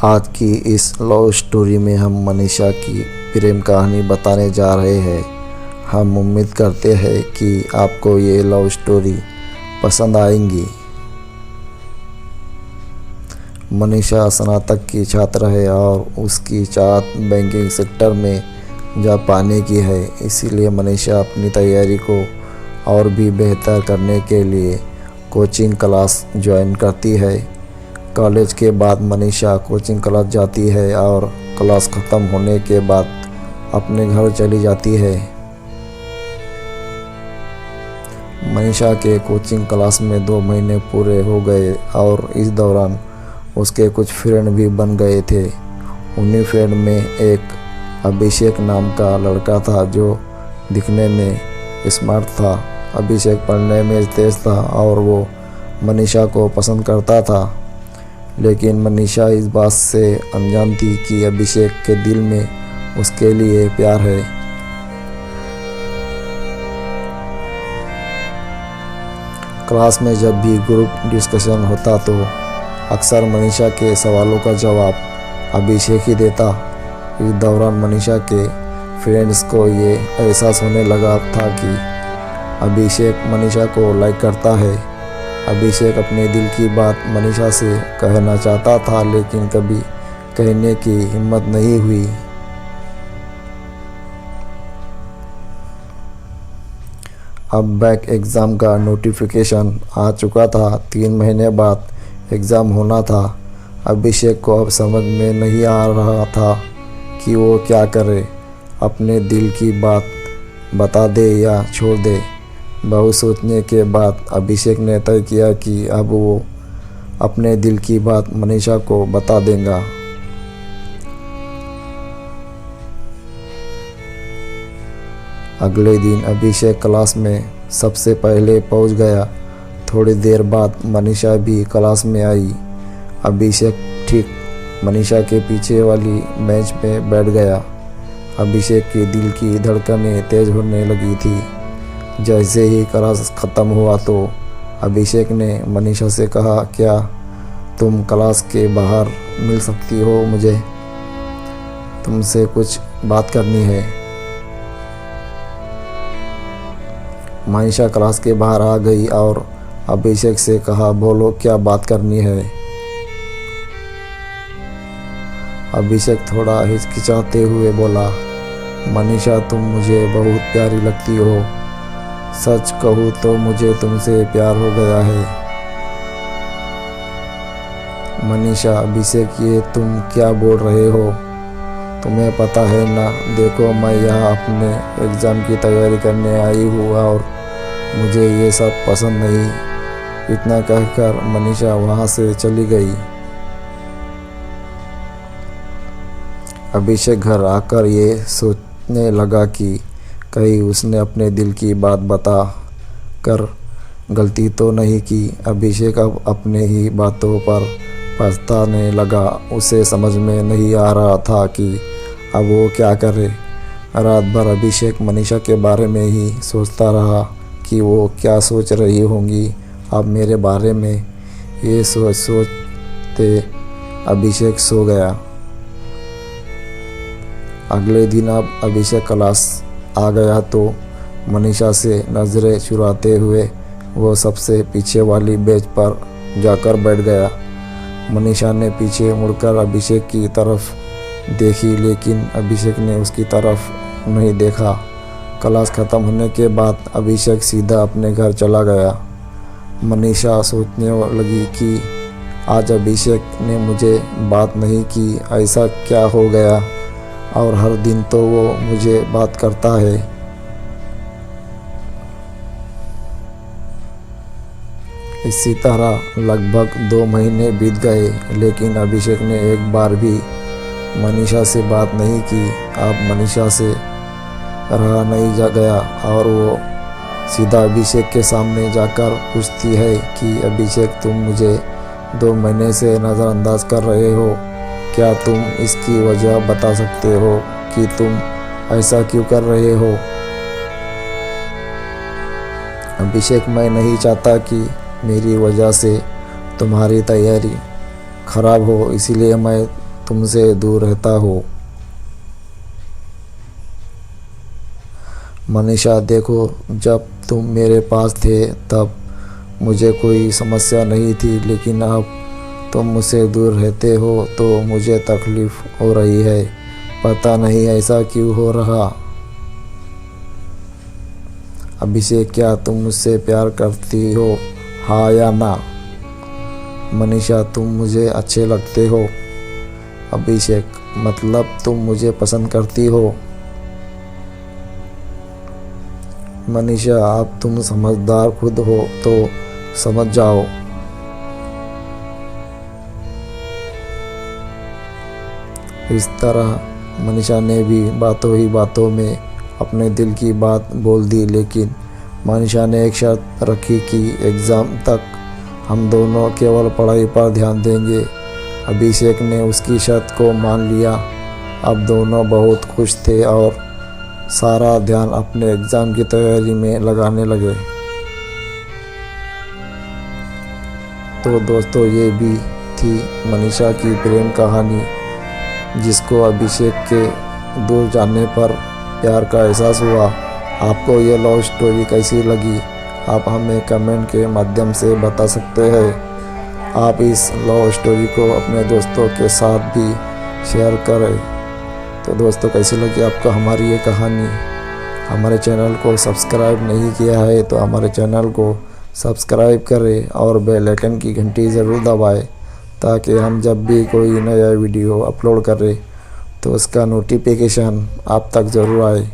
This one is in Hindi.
आज की इस लव स्टोरी में हम मनीषा की प्रेम कहानी बताने जा रहे हैं। हम उम्मीद करते हैं कि आपको ये लव स्टोरी पसंद आएंगी। मनीषा स्नातक की छात्र है और उसकी चाहत बैंकिंग सेक्टर में जा पाने की है। इसीलिए मनीषा अपनी तैयारी को और भी बेहतर करने के लिए कोचिंग क्लास ज्वाइन करती है। कॉलेज के बाद मनीषा कोचिंग क्लास जाती है और क्लास ख़त्म होने के बाद अपने घर चली जाती है। मनीषा के कोचिंग क्लास में 2 महीने पूरे हो गए और इस दौरान उसके कुछ फ्रेंड भी बन गए थे। उन्हीं फ्रेंड में एक अभिषेक नाम का लड़का था जो दिखने में स्मार्ट था। अभिषेक पढ़ने में तेज़ था और वो मनीषा को पसंद करता था, लेकिन मनीषा इस बात से अनजान थी कि अभिषेक के दिल में उसके लिए प्यार है। क्लास में जब भी ग्रुप डिस्कशन होता तो अक्सर मनीषा के सवालों का जवाब अभिषेक ही देता। इस दौरान मनीषा के फ्रेंड्स को ये एहसास होने लगा था कि अभिषेक मनीषा को लाइक करता है। अभिषेक अपने दिल की बात मनीषा से कहना चाहता था, लेकिन कभी कहने की हिम्मत नहीं हुई। अब बैक एग्ज़ाम का नोटिफिकेशन आ चुका था। 3 महीने बाद एग्ज़ाम होना था। अभिषेक को अब समझ में नहीं आ रहा था कि वो क्या करे, अपने दिल की बात बता दे या छोड़ दे। बहुत सोचने के बाद अभिषेक ने तय किया कि अब वो अपने दिल की बात मनीषा को बता देगा। अगले दिन अभिषेक क्लास में सबसे पहले पहुंच गया। थोड़ी देर बाद मनीषा भी क्लास में आई। अभिषेक ठीक मनीषा के पीछे वाली बेंच पे बैठ गया। अभिषेक के दिल की धड़कनें तेज होने लगी थी। जैसे ही क्लास ख़त्म हुआ तो अभिषेक ने मनीषा से कहा, क्या तुम क्लास के बाहर मिल सकती हो? मुझे तुमसे कुछ बात करनी है। मनीषा क्लास के बाहर आ गई और अभिषेक से कहा, बोलो क्या बात करनी है? अभिषेक थोड़ा हिचकिचाते हुए बोला, मनीषा तुम मुझे बहुत प्यारी लगती हो। सच कहूँ तो मुझे तुमसे प्यार हो गया है। मनीषा, अभिषेक ये तुम क्या बोल रहे हो? तुम्हें पता है ना, देखो मैं यहाँ अपने एग्ज़ाम की तैयारी करने आई हूँ और मुझे ये सब पसंद नहीं। इतना कहकर मनीषा वहाँ से चली गई। अभिषेक घर आकर ये सोचने लगा कि कहीं उसने अपने दिल की बात बता कर गलती तो नहीं की। अभिषेक अब अपने ही बातों पर पछताने लगा। उसे समझ में नहीं आ रहा था कि अब वो क्या करे। रात भर अभिषेक मनीषा के बारे में ही सोचता रहा कि वो क्या सोच रही होंगी अब मेरे बारे में। ये सोचते अभिषेक सो गया। अगले दिन अब अभिषेक क्लास आ गया तो मनीषा से नज़रें चुराते हुए वो सबसे पीछे वाली बेंच पर जाकर बैठ गया। मनीषा ने पीछे मुड़कर अभिषेक की तरफ देखी, लेकिन अभिषेक ने उसकी तरफ नहीं देखा। क्लास ख़त्म होने के बाद अभिषेक सीधा अपने घर चला गया। मनीषा सोचने लगी कि आज अभिषेक ने मुझे बात नहीं की, ऐसा क्या हो गया, और हर दिन तो वो मुझे बात करता है। इसी तरह लगभग 2 महीने बीत गए, लेकिन अभिषेक ने एक बार भी मनीषा से बात नहीं की। अब मनीषा से रहा नहीं जा गया और वो सीधा अभिषेक के सामने जाकर पूछती है कि अभिषेक तुम मुझे 2 महीने से नज़रअंदाज कर रहे हो। क्या तुम इसकी वजह बता सकते हो कि तुम ऐसा क्यों कर रहे हो? अभिषेक, मैं नहीं चाहता कि मेरी वजह से तुम्हारी तैयारी ख़राब हो, इसीलिए मैं तुमसे दूर रहता हो। मनीषा, देखो, जब तुम मेरे पास थे तब मुझे कोई समस्या नहीं थी, लेकिन अब तुम मुझसे दूर रहते हो तो मुझे तकलीफ़ हो रही है। पता नहीं ऐसा क्यों हो रहा। अभिषेक, क्या तुम मुझसे प्यार करती हो, हाँ या ना? मनीषा, तुम मुझे अच्छे लगते हो। अभिषेक, मतलब तुम मुझे पसंद करती हो? मनीषा, अब तुम समझदार खुद हो तो समझ जाओ। इस तरह मनीषा ने भी बातों ही बातों में अपने दिल की बात बोल दी, लेकिन मनीषा ने एक शर्त रखी कि एग्ज़ाम तक हम दोनों केवल पढ़ाई पर ध्यान देंगे। अभिषेक ने उसकी शर्त को मान लिया। अब दोनों बहुत खुश थे और सारा ध्यान अपने एग्ज़ाम की तैयारी में लगाने लगे। तो दोस्तों, ये भी थी मनीषा की प्रेम कहानी, जिसको अभिषेक के दूर जाने पर प्यार का एहसास हुआ। आपको ये लव स्टोरी कैसी लगी, आप हमें कमेंट के माध्यम से बता सकते हैं। आप इस लव स्टोरी को अपने दोस्तों के साथ भी शेयर करें। तो दोस्तों, कैसी लगी आपको हमारी ये कहानी? हमारे चैनल को सब्सक्राइब नहीं किया है तो हमारे चैनल को सब्सक्राइब करें और बेल आइकन की घंटी ज़रूर दबाएं, ताकि हम जब भी कोई नया वीडियो अपलोड करें तो उसका नोटिफिकेशन आप तक ज़रूर आए।